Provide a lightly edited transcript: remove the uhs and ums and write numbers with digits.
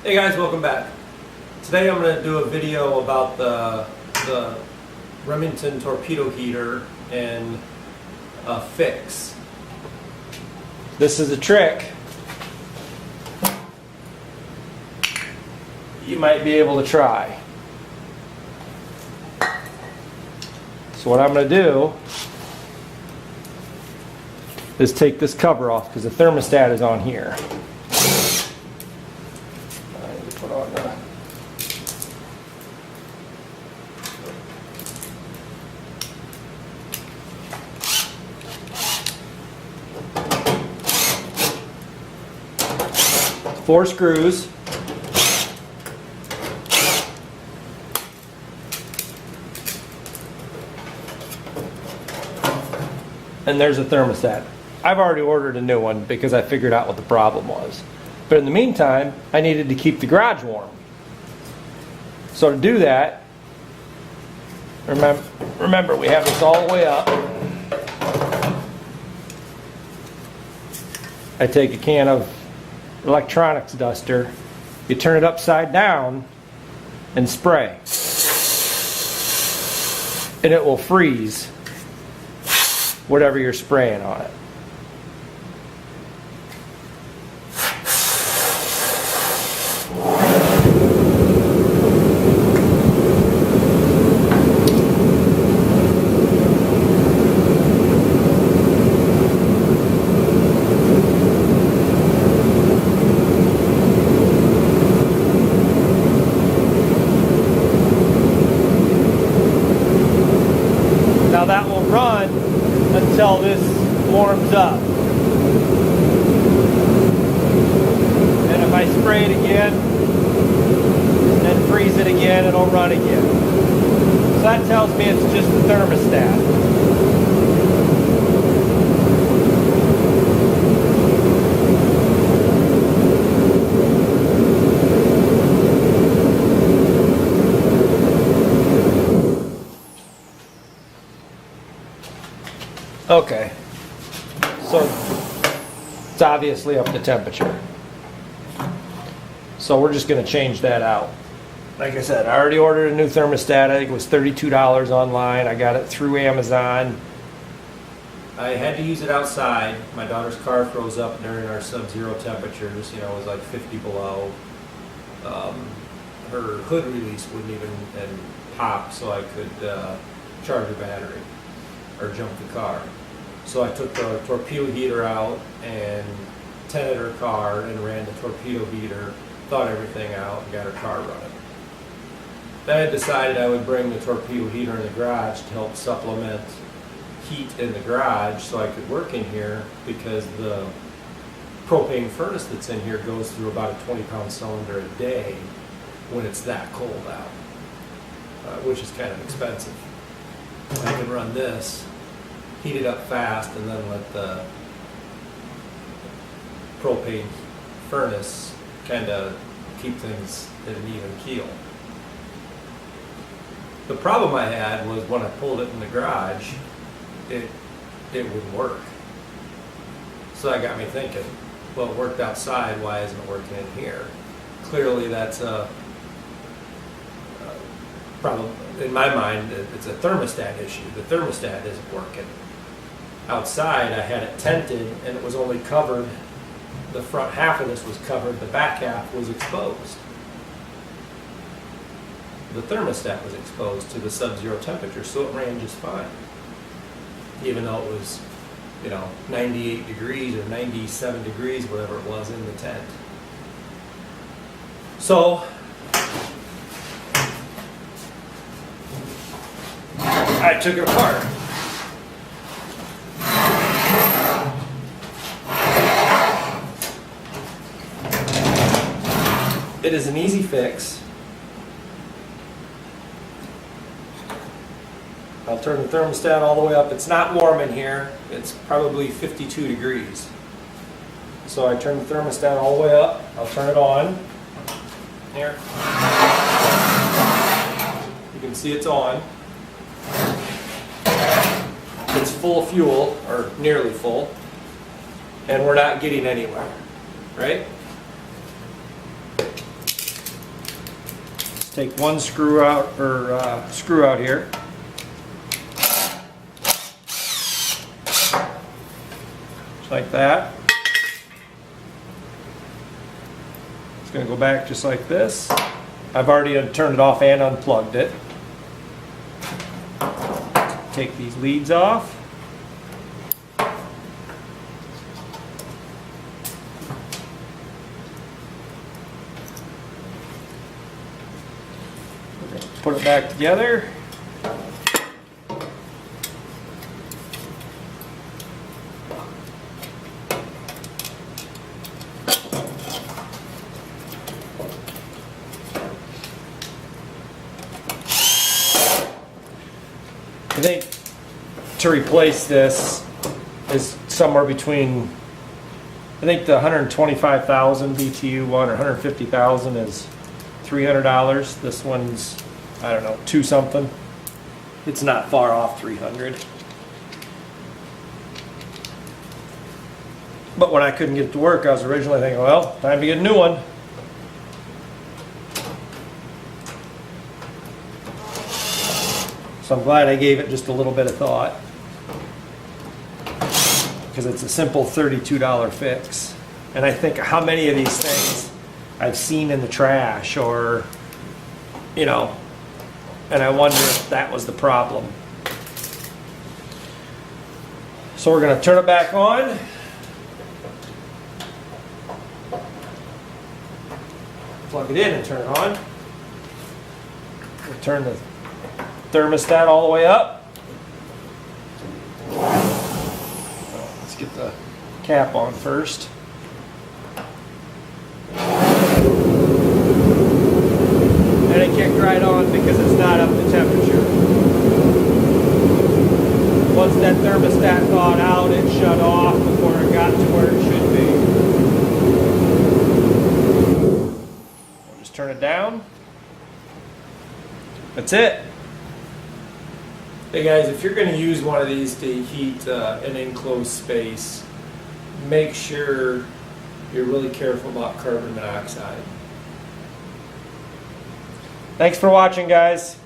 Hey guys, welcome back. Today I'm going to do a video about the Remington Torpedo heater and a fix. This is a trick you might be able to try. So what I'm going to do is take this cover off because the thermostat is on here. I need to put on the four screws. And there's a thermostat. I've already ordered a new one because I figured out what the problem was. But in the meantime, I needed to keep the garage warm. So to do that, remember we have this all the way up. I take a can of electronics duster, you turn it upside down and spray. And it will freeze whatever you're spraying on it. Now that will run until this warms up. And if I spray it again, then freeze it again, it'll run again. So that tells me it's just the thermostat. Okay, so it's obviously up to temperature. So we're just going to change that out. Like I said, I already ordered a new thermostat. I think it was $32 online. I got it through Amazon. I had to use it outside. My daughter's car froze up during our sub-zero temperatures. You know, it was like 50 below. Her hood release wouldn't even pop, so I could charge her battery or jump the car. So I took the torpedo heater out and tented her car and ran the torpedo heater, thawed everything out, and got her car running. Then I decided I would bring the torpedo heater in the garage to help supplement heat in the garage so I could work in here, because the propane furnace that's in here goes through about a 20-pound cylinder a day when it's that cold out, which is kind of expensive. I can run this, heat it up fast, and then let the propane furnace kind of keep things at an even keel. The problem I had was when I pulled it in the garage, it wouldn't work. So that got me thinking, well, it worked outside, why isn't it working in here? Clearly that's a problem. In my mind, it's a thermostat issue. The thermostat isn't working. Outside, I had it tented, and it was only covered, the front half of this was covered, the back half was exposed. The thermostat was exposed to the sub-zero temperature, so it ran just fine. Even though it was, 98 degrees or 97 degrees, whatever it was in the tent. So, I took it apart. It is an easy fix. I'll turn the thermostat all the way up. It's not warm in here. It's probably 52 degrees. So I turn the thermostat all the way up. I'll turn it on. Here. You can see it's on. It's full of fuel, or nearly full, and we're not getting anywhere, right? take one screw out, or screw out here. Just like that. It's going to go back just like this. I've already turned it off and unplugged it. Take these leads off. Put it back together. I think to replace this is somewhere between, I think the 125,000 BTU one, or 150,000 is $300. This one's, I don't know, 2 something. It's not far off 300. But when I couldn't get it to work, I was originally thinking, well, time to get a new one. So I'm glad I gave it just a little bit of thought, because it's a simple $32 fix. And I think how many of these things I've seen in the trash, or, you know, and I wonder if that was the problem. So we're going to turn it back on. Plug it in and turn it on. We'll turn the thermostat all the way up. Let's get the cap on first. And it kicked right on because it's not up to temperature. Once that thermostat thawed out, it shut off before it got to where it should be. We'll just turn it down. That's it. Hey guys, if you're going to use one of these to heat an enclosed space, make sure you're really careful about carbon monoxide. Thanks for watching, guys.